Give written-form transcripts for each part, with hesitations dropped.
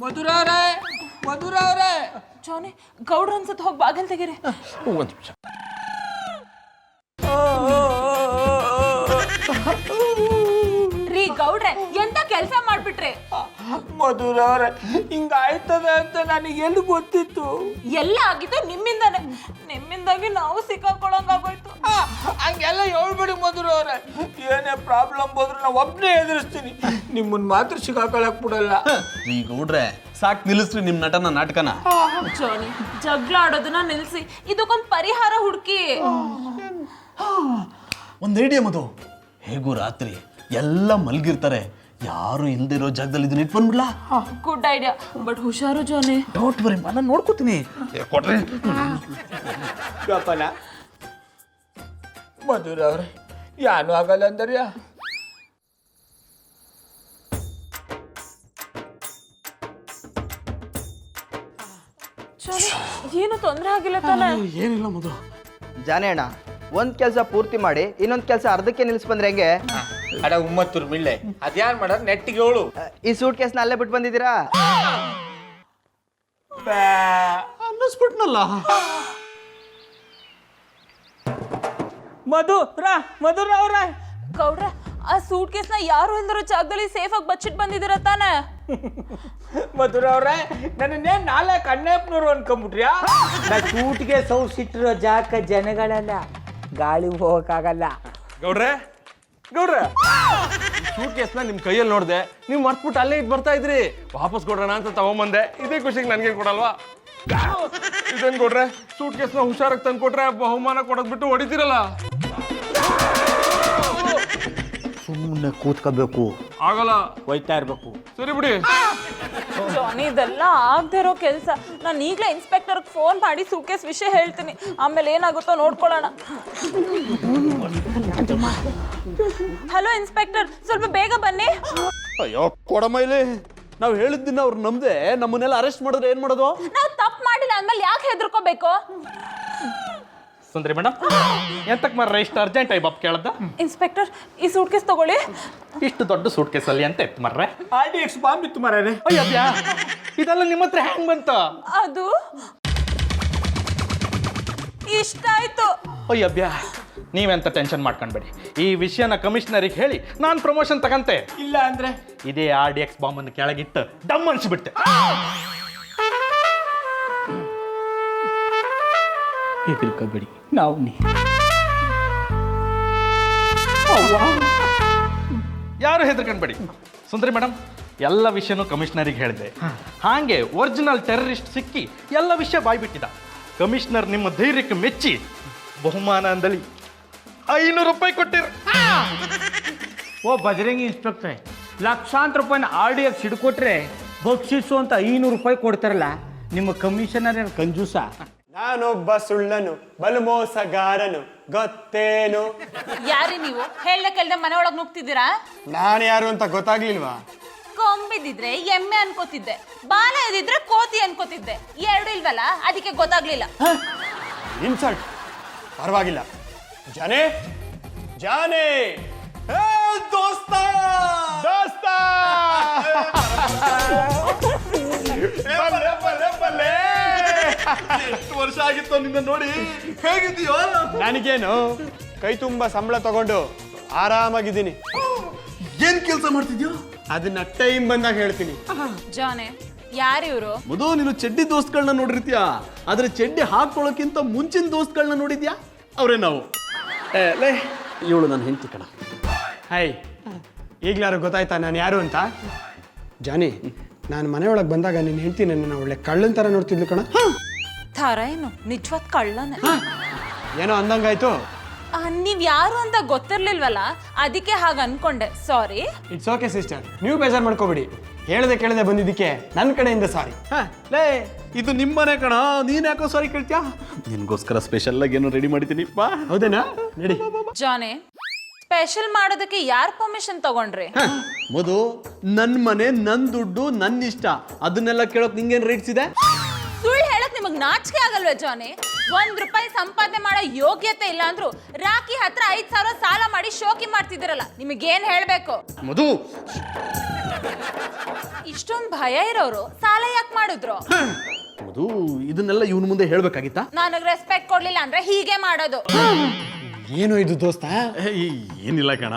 ಮಧುರವ್ರೆ ಮಧುರವ್ರೆ ಜಾನಿ ಗೌಡ್ರ ಅನ್ಸತ್ ಹೋಗಿ ಬಾಗಿಲು ತೆಗೀರಿ. ಒಂದು ನಿಮಿಷ. ರೀ ಗೌಡ್ರೆ ಎಂತ ಕೆಲಸ ಮಾಡ್ಬಿಟ್ರಿ? ಮಧುರವ್ರೆ ಹಿಂಗಾಯ್ತದೆ ಅಂತ ನನಗೆ ಎಲ್ಲಿ ಗೊತ್ತಿತ್ತು? ಎಲ್ಲ ಆಗಿದ್ದು ನಿಮ್ಮಿಂದಾಗಿ ನಾವು ಸಿಕ್ಕಾಕೊಳ್ಳಂಗಾಗೋಯ್ತು. ಹಂಗೆಲ್ಲ ಹೇಳ್ಬೇಡಿ ಮಧುರವ್ರೆ, ಏನೇ ಪ್ರಾಬ್ಲಮ್ ಬಂದ್ರು ನಾವು ಒಬ್ಬನೇ ಎದುರಿಸ್ತೀನಿ, ನಿಮ್ಮನ್ನ ಮಾತ್ರ ಸಿಕ್ಕಾಕೊಳಕ್ ಬಿಡಲ್ಲ. ಈ ಗೌಡ್ರೆ ಸಾಕ್ ನಿಲ್ಲಿಸ್ರಿ ನಿಮ್ ನಾಟಕನ. ಜಾನಿ ಜಗಳ ಆಡೋದನ್ನ ನಿಲ್ಸಿ, ಇದಕ್ಕೊಂದು ಪರಿಹಾರ ಹುಡುಕಿ. ಒಂದ್ ಐಡಿಯಾ ಮಧು, ಹೇಗೂ ರಾತ್ರಿ ಎಲ್ಲ ಮಲ್ಗಿರ್ತಾರೆ, ಯಾರು ಇಲ್ದಿರೋ ಜಾಗದಲ್ಲಿ ಇದನ್ನ ಇಟ್ಟು ಬಂದ್ಬಿಡ್ಲಾ? ಗುಡ್ ಐಡಿಯಾ, ಬಟ್ ಹುಷಾರು ಜಾನಿ. ಡೌಟ್ ಬರೀ ನಾನು ನೋಡ್ಕೋತೀನಿ. ಕೊಡ್ರಿ ಗಪನ ಮಧುರವ್ರೆ, ಯಾನು ಆಗಲ್ಲ ಅಂದರ್ಯಾ? ಜಾನಿ ಏನು ತೊಂದರೆ ಆಗಿಲ್ಲ ತಾನೆ? ಏನಿಲ್ಲ ಮಧು. ಜಾನೇ ಅಣ್ಣ, ಒಂದ್ ಕೆಲಸ ಪೂರ್ತಿ ಮಾಡಿ ಇನ್ನೊಂದ್ ಕೆಲಸ ಅರ್ಧಕ್ಕೆ ನಿಲ್ಸ್ ಬಂದ್ರೆ ಹೆಂಗೆ? ಅಡ ಉಮ್ಮತ್ತೂರ್ ಮಿಳ್ಳೆ ಅದ್ಯಾನ್ ಮಾಡೋದು ನೆಟ್ಟಿಗೆ ಹೇಳು. ಈ ಸೂಟ್ ಕೇಸ್ನ ಅಲ್ಲೇ ಬಿಟ್ಟು ಬಂದಿದ್ದೀರಾ? ಅನ್ನಿಸ್ಬಿಟ್ನಲ್ಲ. ಮಧುರವ್ರೆ ಗೌಡ್ರ ಆ ಸೂಟ್ ಕೇಸ್ನ ಯಾರು ಇಲ್ದಿರೋ ಜಾಗದಲ್ಲಿ ಸೇಫ್ ಆಗಿ ಬಚ್ಚಿಟ್ ಬಂದಿದ್ದೀರ ತಾನೆ? ಮಧುರವ್ರೆ ನನ್ನೇ ನಾಳೆ ಕಣ್ಣಪ್ಪನವ್ರು ಅನ್ಕೊಂಬಿಟ್ರ್ಯಾ? ನಾ ಸೂಟ್ಗೆ ಸೌಸಿಟ್ಟಿರೋ ಜಾಗ ಜನಗಳಲ್ಲ, ಗಾಳಿ ಹೋಗಕ್ಕಾಗಲ್ಲ. ಗೌಡ್ರೆ ಸೂಟ್ ಕೇಸ್ನ ನಿಮ್ ಕೈಯಲ್ಲಿ ನೋಡ್ದೆ, ನೀವು ಮರ್ತ್ಬಿಟ್ಟು ಅಲ್ಲೇ ಇದ್ ಬರ್ತಾ ಇದ್ರಿ. ವಾಪಸ್ ಕೊಡೋಣ ಅಂತ ತಗೊಂಬಂದೆ. ಇದೇ ಖುಷಿಗೆ ನನ್ಗೇನ್ ಕೊಡಲ್ವಾ? ಇದೇನ್ ಕೊಡ್ರೆ ಸೂಟ್ ಕೇಸ್ನ ಹುಷಾರಾಗಿ ತಂದು ಕೊಟ್ರೆ ಬಹುಮಾನ ಕೊಡೋದ್ ಬಿಟ್ಟು ಹೊಡಿತೀರಲ್ಲ. ಸುಮ್ಮನೆ ಕೂತ್ಕೋಬೇಕು, ಆಗಲ್ಲ, ಹೋಯ್ತಾ ಇರ್ಬೇಕು. ಸರಿ ಬಿಡಿ. ಜಾನಿ ಇದೆಲ್ಲ ಆಗದೆ ಇರೋ ಕೆಲಸ. ನಾನು ಈಗಲೇ ಇನ್ಸ್ಪೆಕ್ಟರ್ಗೆ ಫೋನ್ ಮಾಡಿ ಸೂಟ್ ಕೇಸ್ ವಿಷಯ ಹೇಳ್ತೀನಿ, ಆಮೇಲೆ ಏನಾಗುತ್ತೋ ನೋಡ್ಕೊಳ್ಳೋಣ. ಹಲೋ ಇನ್ಸ್ಪೆಕ್ಟರ್, ಸ್ವಲ್ಪ ಬೇಗ ಬನ್ನಿ. ಅಯ್ಯೋ ಕೊಡಮ್ಮ ಇಲ್ಲಿ. ನಾವು ಹೇಳಿದ್ದನ್ನ ಅವ್ರು ನಮ್ದೆ, ನಮ್ಮನ್ನೆಲ್ಲ ಅರೆಸ್ಟ್ ಮಾಡಿದ್ರೆ ಏನ್ ಮಾಡೋದು? ನಾವು ತಪ್ಪು ಮಾಡಿಲ್ಲ ಅಂದ್ಮೇಲೆ ಯಾಕೆ ಹೆದರ್ಕೋಬೇಕು? ಸುಂದ್ರಿ ಮೇಡಮ್, ಎಂತಕ್ ಮಾರ್ರೆ ಇಷ್ಟು ಅರ್ಜೆಂಟ್ ಆಗಿ ಬಾಪ್ ಕೇಳದ್ದ? ಇನ್ಸ್ಪೆಕ್ಟರ್ ಈ ಸೂಟ್ ಕೇಸ್ ತಗೊಳ್ಳಿ. ಇಷ್ಟು ದೊಡ್ಡ ಸೂಟ್ ಕೇಸಲ್ಲಿ ಅಂತ ಎತ್ತು ಮಾರ್ರೆ. RDX ಬಾಂಬ್ ಇತ್ತು ಮಾರ್ರೆ. ಅಯ್ಯಬ್ಯಾ, ಇದೆಲ್ಲ ನಿಮ್ಮ ಹತ್ರ ಹೆಂಗ್ ಬಂತ? ಅದು ಇಷ್ಟ ಆಯ್ತು. ಅಯ್ಯಬ್ಯಾ, ನೀವೆಂತ ಟೆನ್ಷನ್ ಮಾಡ್ಕೊಂಡ್ಬೇಡಿ. ಈ ವಿಷಯನ ಕಮಿಷನರಿಗೆ ಹೇಳಿ ನಾನು ಪ್ರಮೋಷನ್ ತಗಂತೆ. ಇಲ್ಲ ಅಂದ್ರೆ ಇದೇ RDX ಬಾಂಬ್ ಅನ್ನು ಕೆಳಗಿಟ್ಟು ಡಮ್ ಅನ್ಸಿಬಿಡ್ತೆ. ಹೆದರ್ಕೋಬೇಡಿ, ನಾವು ಯಾರು ಹೆದರ್ಕೊಂಡ್ಬೇಡಿ. ಸುಂದರಿ ಮೇಡಮ್, ಎಲ್ಲ ವಿಷಯನೂ ಕಮಿಷನರಿಗೆ ಹೇಳಿದೆ. ಹಾಗೆ ಒರಿಜಿನಲ್ ಟೆರರಿಸ್ಟ್ ಸಿಕ್ಕಿ ಎಲ್ಲ ವಿಷಯ ಬಾಯ್ಬಿಟ್ಟಿದ್ದ. ಕಮಿಷನರ್ ನಿಮ್ಮ ಧೈರ್ಯಕ್ಕೆ ಮೆಚ್ಚಿ ಬಹುಮಾನ ಅಂದಳಿ 500 ರೂಪಾಯಿ ಕೊಟ್ಟಿರು. ಓ ಬಜರಂಗಿ ಇನ್ಸ್ಪೆಕ್ಟ್ರೆ, ಲಕ್ಷಾಂತರ ರೂಪಾಯಿನ RDX ಹಿಡ್ಕೊಟ್ರೆ ಬಕ್ಷಿಸು ಅಂತ 500 ರೂಪಾಯಿ ಕೊಡ್ತಾರಲ್ಲ, ನಿಮ್ಮ ಕಮಿಷನರ್ ಏನು ಕಂಜೂಸ? ನಾನೊಬ್ಬ ಸುಳ್ಳನು ಬಲು ಮೋಸಗಾರನು ಗೊತ್ತೇನು? ಯಾರಿ ನೀವು? ಹೇಳಲೆ ಕೇಳ್ದೆ ಮನೆ ಒಳಗೆ ನುಗ್ತಿದ್ದೀರಾ? ನಾನು ಯಾರು ಅಂತ ಗೊತ್ತಾಗ್ಲಿಲ್ವಾ? ಕೊಂಬಿದ್ದಿದ್ರೆ ಎಮ್ಮೆ ಅನ್ಕೋತಿದ್ದೆ, ಬಾಲ ಇದ್ದಿದ್ರೆ ಕೋತಿ ಅನ್ಕೋತಿದ್ದೆ. ಎರಡು ಇಲ್ವಲ್ಲ, ಅದಕ್ಕೆ ಗೊತ್ತಾಗ್ಲಿಲ್ಲ. ಇನ್ಸಲ್ಟ್ ಪರವಾಗಿಲ್ಲ. ಜಾನೇ ಜಾನೇ ದೋಸ್ತ ದೋಸ್ತ ಎಷ್ಟು ವರ್ಷ ಆಗಿತ್ತು ನಿನ್ನ ನೋಡಿ, ಹೇಗಿದ್ದೀಯೋ? ನನಗೇನು, ಕೈ ತುಂಬ ಸಂಬಳ ತಗೊಂಡು ಆರಾಮಾಗಿದ್ದೀನಿ. ಏನ್ ಕೆಲಸ ಮಾಡ್ತಿದ್ಯೋ? ಅದನ್ನ ಟೈಮ್ ಬಂದಾಗ ಹೇಳ್ತೀನಿ. ಜಾನೆ ಯಾರಿವ್ರು? ಮಧು, ನೀನು ಚಡ್ಡಿ ದೋಸ್ತ್ಗಳನ್ನ ನೋಡಿರ್ತೀಯ, ಆದ್ರೆ ಚಡ್ಡಿ ಹಾಕೊಳ್ಳೋಕ್ಕಿಂತ ಮುಂಚಿನ ದೋಸ್ತ್ಗಳನ್ನ ನೋಡಿದ್ಯಾ? ಅವರೇ ನಾವು. ಇವಳು ನನ್ನ ಹೆಂಡತಿ ಕಣ. ಹಾಯ್, ಈಗ್ಲಾರು ಗೊತ್ತಾಯ್ತಾ ನಾನು ಯಾರು ಅಂತ? ಜಾನಿ, ನಾನು ಮನೆಯೊಳಗೆ ಬಂದಾಗ ನಿನ್ನ ಹೆಂಡತಿ ನನ್ನ ಒಳ್ಳೆ ಕಳ್ಳನ ಥರ ನೋಡ್ತಿದ್ಲು ಕಣ. ಥರ ಏನು, ನಿಜವಾದ ಕಳ್ಳನೆ. ಏನೋ ಅಂದಂಗಾಯ್ತು. ನೀವ್ ಯಾರು ಅಂತ ಗೊತ್ತಿರ್ಲಿಲ್ವಲ್ಲ, ಅದಕ್ಕೆ ಹಾಗೆ ಅನ್ಕೊಂಡೆ. ಸಾರಿ. ಇಟ್ಸ್ ಓಕೆ ಸಿಸ್ಟರ್, ನೀವು ಬೇಜಾರು ಮಾಡ್ಕೋಬೇಡಿ. ಹೇಳ್ದೆ ಕೇಳದೆ ಬಂದಿದ್ದಕ್ಕೆ ನನ್ನ ಕಡೆಯಿಂದ ಸಾರಿ. ಲೇ, ಇದು ನಿಮ್ಮನೆ ಕಣ, ನೀನ್ ಯಾಕೋ ಸಾರಿ ಕೇಳ್ತ್ಯಾ? ನಿನ್ಗೋಸ್ಕರ ಸ್ಪೆಷಲ್ ಆಗಿ ಏನೋ ರೆಡಿ ಮಾಡಿದ್ದೀನಿ, ಬಾ. ಹೌದೇನಾ? ನಡಿ. ಜಾನೆ, ಸ್ಪೆಷಲ್ ಮಾಡೋದಕ್ಕೆ ಯಾರ್ ಪರ್ಮಿಷನ್ ತಗೊಂಡ್ರಿ? ಮಧು, ನನ್ ಮನೆ, ನನ್ ದುಡ್ಡು, ನನ್ ಇಷ್ಟ, ಅದನ್ನೆಲ್ಲ ಕೇಳೋಕ್ ನಿಂಗೇನ್ ರೈಟ್ಸ್ ಇದೆ? ಸುಳ್ಳು ಹೇಳಕ್ ನಿಮಗ್ ನಾಚಿಕೆ ಆಗಲ್ವೇ ಜಾನೆ? 1 ರೂಪಾಯಿ ಸಂಪಾದನೆ ಮಾಡೋ ಯೋಗ್ಯತೆ ಇಲ್ಲ ಅಂದ್ರು ರಾಕಿ ಹತ್ರ 5,000 ಸಾಲ ಮಾಡಿ ಶೋಕಿ ಮಾಡ್ತಿದ್ದೀರಲ್ಲ, ನಿಮಗೇನ್ ಹೇಳ್ಬೇಕು? ಮಧು, ಇಷ್ಟೊಂದು ಭಯ ಇರೋರು ಸಾಲ ಯಾಕೆ ಮಾಡಿದ್ರು? ಮಧು, ಇದನ್ನೆಲ್ಲ ಇವನ ಮುಂದೆ ಹೇಳ್ಬೇಕಾಗಿತ್ತಾ? ನನಗ್ ರೆಸ್ಪೆಕ್ಟ್ ಕೊಡ್ಲಿಲ್ಲ ಅಂದ್ರೆ ಹೀಗೆ ಮಾಡೋದು. ಏನೋ ಇದು ದೋಸ್ತ? ಏನಿಲ್ಲ ಕಣ,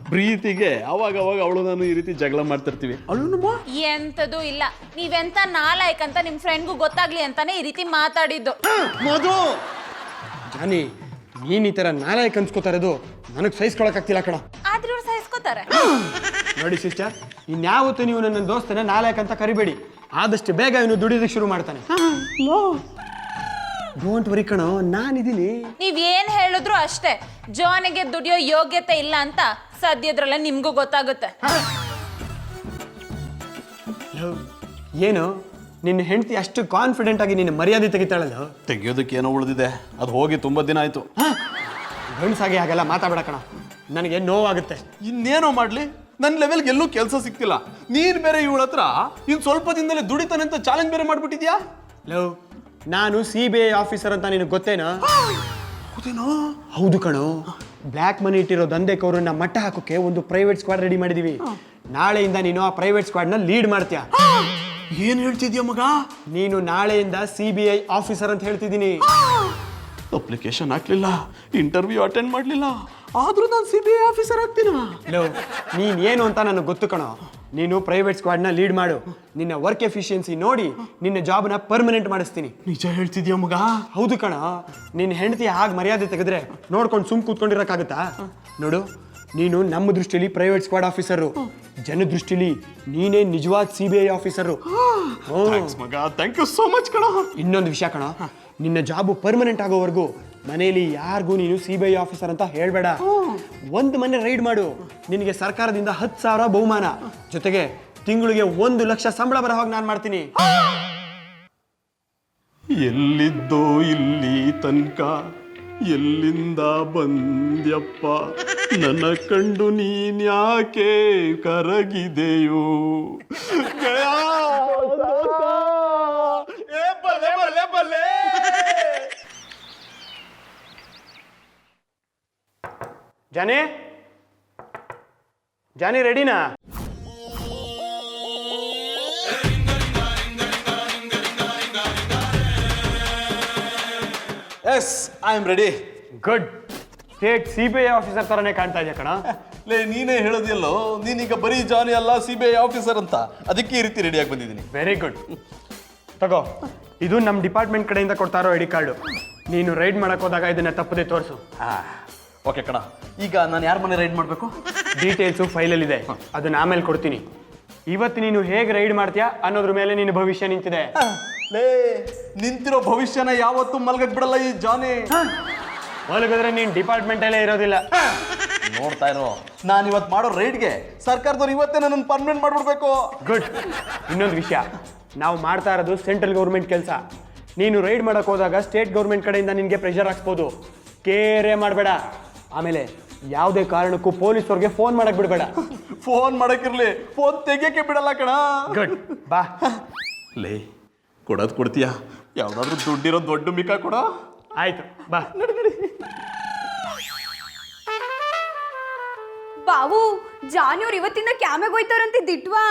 ಪ್ರೀತಿಗೆ ಅವಾಗ ಅವಳು ನಾನು ಈ ರೀತಿ ಜಗಳ ಮಾಡ್ತಿರ್ತೀವಿ. ಅವಳು ಎಂತದೂ ಇಲ್ಲ, ನೀವೆಂತ ನಾಲಾಯಕ್ ಅಂತ ನಿಮ್ ಫ್ರೆಂಡ್ಗೂ ಗೊತ್ತಾಗ್ಲಿ ಅಂತಾನೆ ಈ ರೀತಿ ಮಾತಾಡಿದ್ದು. ಮಧು, ಜಾನಿ, ನೀನ್ ಈ ತರ ನಾಲಾಯಕ್ ಅನ್ಸ್ಕೋತಾ ಇರೋದು ನನಗೆ ಸಹಿಸ್ಕೊಳಕ್ಕಾಗ್ತಿಲ್ಲ ಕಣ. ಆದ್ರೆ ಇವ್ರು ಸಹಿಸ್ಕೋತಾರೆ. ನೋಡಿ ಸಿಸ್ಟರ್, ಇನ್ಯಾವತ್ತೂ ನೀವು ನನ್ನ ದೋಸ್ತನ ನಾಲಾಯಕ್ ಅಂತ ಕರಿಬೇಡಿ. ಆದಷ್ಟು ಬೇಗ ಇವನು ದುಡಿಯೋದಕ್ಕೆ ಶುರು ಮಾಡ್ತಾನೆ. ಡೋಂಟ್ ವರಿ ಕಣೋ, ನಾನಿದ್ದೀನಿ. ನೀವ್ ಏನ್ ಹೇಳಿದ್ರು ಅಷ್ಟೇ, ಜಾನಿಗೆ ದುಡಿಯೋ ಯೋಗ್ಯತೆ ಇಲ್ಲ ಅಂತ ಸದ್ಯದ್ರಲ್ಲೇ ನಿಮ್ಗೂ ಗೊತ್ತಾಗುತ್ತೆ. ಏನು ನಿನ್ನ ಹೆಂಡತಿ ಅಷ್ಟು ಕಾನ್ಫಿಡೆಂಟ್ ಆಗಿ ನಿನ್ನ ಮರ್ಯಾದೆ ತೆಗಿತಾಳಲ್ಲ? ತೆಗಿಯೋದಕ್ಕೆ ಏನೋ ಉಳಿದಿದೆ, ಅದು ಹೋಗಿ ತುಂಬಾ ದಿನ ಆಯ್ತು. ಗಂಡ್ಸಾಗಿ ಹಾಗೆಲ್ಲ ಮಾತಾಡಬೇಡ ಕಣ, ನನಗೆ ನೋವಾಗುತ್ತೆ. ಇನ್ನೇನೋ ಮಾಡ್ಲಿ, ನನ್ನ ಲೆವೆಲ್ಗೆ ಎಲ್ಲೂ ಕೆಲಸ ಸಿಕ್ತಿಲ್ಲ. ನೀನ್ ಬೇರೆ ಇವಳ ಹತ್ರ ಇನ್ ಸ್ವಲ್ಪ ದಿನದಲ್ಲೇ ದುಡಿತಾನೆ ಅಂತ ಚಾಲೆಂಜ್ ಬೇರೆ ಮಾಡ್ಬಿಟ್ಟಿದ್ಯಾ. ಲವ್, ನಾನು CBI ಆಫೀಸರ್ ಅಂತ ನಿನಗೆ ಗೊತ್ತೇನಾ? ಹೌದು ಕಣೋ. ಬ್ಲ್ಯಾಕ್ ಮನಿ ಇಟ್ಟಿರೋ ದಂಧೆಕೋರನ್ನ ಮಟ್ಟ ಹಾಕೋಕೆ ಒಂದು ಪ್ರೈವೇಟ್ ಸ್ಕ್ವಾಡ್ ರೆಡಿ ಮಾಡಿದೀವಿ. ನಾಳೆಯಿಂದ ನೀನು ಆ ಪ್ರೈವೇಟ್ ಸ್ಕ್ವಾಡ್ನ ಲೀಡ್ ಮಾಡ್ತೀಯ. ಏನ್ ಹೇಳ್ತಿದ್ಯಾ ಮಗ? ನೀನು ನಾಳೆಯಿಂದ CBI ಆಫೀಸರ್ ಅಂತ ಹೇಳ್ತಿದ್ದೀನಿ. ಅಪ್ಲಿಕೇಶನ್ ಹಾಕ್ಲಿಲ್ಲ, ಇಂಟರ್ವ್ಯೂ ಅಟೆಂಡ್ ಮಾಡ್ಲಿಲ್ಲ, ಆದ್ರೂ ನಾನು CBI ಆಫೀಸರ್ ಆಗ್ತೀನ. ಲವ್, ನೀನ್ ಏನು ಅಂತ ನನಗೆ ಗೊತ್ತು ಕಣೋ. ನೀನು ಪ್ರೈವೇಟ್ ಸ್ಕ್ವಾಡ್ನ ಲೀಡ್ ಮಾಡು. ನಿನ್ನ ವರ್ಕ್ ಎಫಿಷಿಯನ್ಸಿ ನೋಡಿ ನಿನ್ನ ಜಾಬ್ನ ಪರ್ಮನೆಂಟ್ ಮಾಡಿಸ್ತೀನಿ. ನಿಜ ಹೇಳ್ತಿದ್ಯಾ ಮಗ? ಹೌದು ಕಣ. ನಿನ್ನ ಹೆಂಡತಿ ಹಾಗೆ ಮರ್ಯಾದೆ ತೆಗೆದ್ರೆ ನೋಡ್ಕೊಂಡು ಸುಮ್ ಕೂತ್ಕೊಂಡಿರಕ್ಕಾಗತ್ತಾ? ನೋಡು, ನೀನು ನಮ್ಮ ದೃಷ್ಟಿಲಿ ಪ್ರೈವೇಟ್ ಸ್ಕ್ವಾಡ್ ಆಫೀಸರು, ಜನ ದೃಷ್ಟಿಲಿ ನೀನೇ ನಿಜವಾದ CBI ಆಫೀಸರು. ಮಗ, ಥ್ಯಾಂಕ್ ಯು ಸೋ ಮಚ್ ಕಣ. ಇನ್ನೊಂದು ವಿಷಯ ಕಣ, ನಿನ್ನ ಜಾಬು ಪರ್ಮನೆಂಟ್ ಆಗೋವರೆಗೂ ಮನೆಯಲ್ಲಿ ಯಾರಿಗೂ ನೀನು CBI ಆಫೀಸರ್ ಅಂತ ಹೇಳ್ಬೇಡ. ಒಂದು ಮನೆ ರೈಡ್ ಮಾಡು, ನಿನಗೆ ಸರ್ಕಾರದಿಂದ 10,000 ಬಹುಮಾನ, ಜೊತೆಗೆ ತಿಂಗಳಿಗೆ 1 ಲಕ್ಷ ಸಂಬಳ ಬರೋ ಹಾಗೆ ನಾನು ಮಾಡ್ತೀನಿ. ಎಲ್ಲಿದ್ದೋ ಇಲ್ಲಿ ತನಕ, ಎಲ್ಲಿಂದ ಬಂದ್ಯಪ್ಪ, ನನ್ನ ಕಂಡು ನೀನ್ಯಾಕೆ ಕರಗಿದೆಯೋ. ಜಾನಿ, ಜಾನಿ ರೆಡಿನಾ? Yes, I am ready. Good. State CBI officer ತರನೇ ಕಾಣ್ತಾ ಇದೆಯಾ ಕಣ. ಲೇ, ನೀನೇ ಹೇಳೋದಿಲ್ಲೋ, ನೀನೀಗ ಬರೀ ಜಾನಿ ಅಲ್ಲ CBI ಆಫೀಸರ್ ಅಂತ, ಅದಕ್ಕೆ ಈ ರೀತಿ ರೆಡಿಯಾಗಿ ಬಂದಿದ್ದೀನಿ. Very good. ತಗೋ, ಇದು ನಮ್ಮ ಡಿಪಾರ್ಟ್ಮೆಂಟ್ ಕಡೆಯಿಂದ ಕೊಡ್ತಾ ಇರೋ ಐಡಿ ಕಾರ್ಡು. ನೀನು ರೈಡ್ ಮಾಡಕ್ ಹೋದಾಗ ಇದನ್ನ ತಪ್ಪದೆ ತೋರಿಸು. ಓಕೆ ಕಣ. ಈಗ ನಾನು ಯಾರ ಮನೆ ರೈಡ್ ಮಾಡಬೇಕು? ಡೀಟೇಲ್ಸು ಫೈಲಲ್ಲಿದೆ, ಅದನ್ನ ಆಮೇಲೆ ಕೊಡ್ತೀನಿ. ಇವತ್ತು ನೀನು ಹೇಗೆ ರೈಡ್ ಮಾಡ್ತೀಯಾ ಅನ್ನೋದ್ರ ಮೇಲೆ ನಿನ್ನ ಭವಿಷ್ಯ ನಿಂತಿದೆ. ಲೇ, ನಿಂತಿರೋ ಭವಿಷ್ಯನ ಯಾವತ್ತೂ ಮಲ್ಗಕ್ ಬಿಡಲ್ಲ ಈ ಜಾನಿ. ಮಲಗಿದ್ರೆ ನೀನು ಡಿಪಾರ್ಟ್ಮೆಂಟಲ್ಲೇ ಇರೋದಿಲ್ಲ. ನೋಡ್ತಾ ಇರೋ, ನಾನು ಇವತ್ತು ಮಾಡೋ ರೈಡ್ಗೆ ಸರ್ಕಾರದವ್ರು ಇವತ್ತೇ ನನ್ನನ್ನು ಪರ್ಮನೆಂಟ್ ಮಾಡ್ಬಿಡ್ಬೇಕು. ಗುಡ್. ಇನ್ನೊಂದು ವಿಷಯ, ನಾವು ಮಾಡ್ತಾ ಇರೋದು ಸೆಂಟ್ರಲ್ ಗೌರ್ಮೆಂಟ್ ಕೆಲಸ. ನೀನು ರೈಡ್ ಮಾಡಕ್ ಹೋದಾಗ ಸ್ಟೇಟ್ ಗೌರ್ಮೆಂಟ್ ಕಡೆಯಿಂದ ನಿನಗೆ ಪ್ರೆಷರ್ ಹಾಕ್ಸ್ಬೋದು. ಕೇರೆ ಮಾಡಬೇಡ. ಆಮೇಲೆ ಯಾವುದೇ ಕಾರಣಕ್ಕೂ ಪೊಲೀಸವ್ರಿಗೆ ಫೋನ್ ಮಾಡಕ್ ಬಿಡಬೇಡ. ಫೋನ್ ಮಾಡಕ್ಕಿರ್ಲಿ, ಫೋನ್ ತೆಗಿಯಕ್ಕೆ ಬಿಡಲ್ಲ ಕಣ. ಗುಡ್. ಬಾ. ಲೇ, ಕೊಡೋದು ಕೊಡ್ತೀಯಾ? ಯಾವ್ದಾದ್ರು ದುಡ್ಡಿರೋ ದೊಡ್ಡ ಮಿಕ್ಕ ಕೊಡ. ಆಯ್ತು, ಬಾ. ಬಾವು, ಜಾನಿಯವ್ರು ಇವತ್ತಿಂದ ಕ್ಯಾಮೆಗೆ ಹೋಯ್ತಾರಂತೆ ದಿಟ್ವಾ?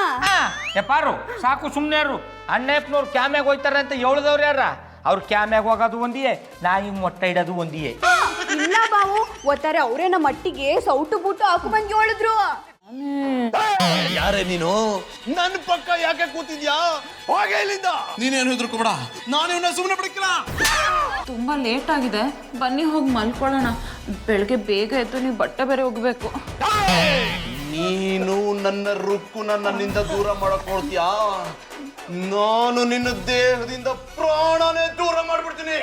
ಎಪ್ಪಾರು ಸಾಕು, ಸುಮ್ಮನೆ ಯಾರು ಅಣ್ಣಪ್ಪನವ್ರು ಕ್ಯಾಮ್ಯಾಗ ಹೋಯ್ತಾರೆ ಅಂತ ಹೇಳ್ದವ್ರು ಯಾರ? ಅವ್ರು ಕ್ಯಾಮ್ಯಾಗ ಹೋಗೋದು ಒಂದಿಯೇ, ನಾ ಈಗ ಮೊಟ್ಟೆ ಇಡೋದು ಒಂದಿಯೇ. ಇಲ್ಲ ಬಾವು, ಒತ್ತಾರೆ ಅವರೇ ನಮ್ಮ ಮಟ್ಟಿಗೆ ಸೌಟು ಬುಟ್ಟು ಹಾಕು ಬಂದು ಹೇಳಿದ್ರು. ಯಾರೇ ನೀನು? ನನ್ನ ಪಕ್ಕ ಯಾಕೆ ಕೂತಿದ್ಯಾ? ಹೋಗೆ ಇಲ್ಲಿಂದ. ನೀನೇನು ಹೆದರ್ಕೋಬೇಡ, ನಾನು ಇವನ್ನ ಸುಮ್ಮನೆ ಬಿಡಕ್ಕಿಲ್ಲ. ತುಂಬಾ ಲೇಟ್ ಆಗಿದೆ, ಬನ್ನಿ ಹೋಗಿ ಮಲ್ಕೊಳ್ಳೋಣ. ಬೆಳಗ್ಗೆ ಬೇಗ ಎದ್ದು ನೀವು ಬಟ್ಟೆ ಬೇರೆ ಹೋಗ್ಬೇಕು. ನೀನು ನನ್ನ ರುಕ್ಕು ನನ್ನಿಂದ ದೂರ ಮಾಡಕ್ ನೋಡ್ತೀಯಾ? ನಾನು ನಿನ್ನ ದೇಹದಿಂದ ಪ್ರಾಣನೇ ದೂರ ಮಾಡ್ಬಿಡ್ತೀನಿ.